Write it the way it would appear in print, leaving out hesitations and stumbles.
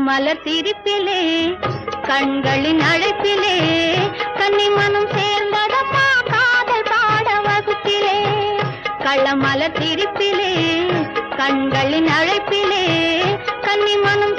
மலர் சிரிப்பிலே கண்களின் அழைப்பிலே கன்னி மனம் சேர்ந்ததம்மா காதல் பாட வகுப்பிலே மலர் சிரிப்பிலே கண்களின் அழைப்பிலே கன்னி மனம்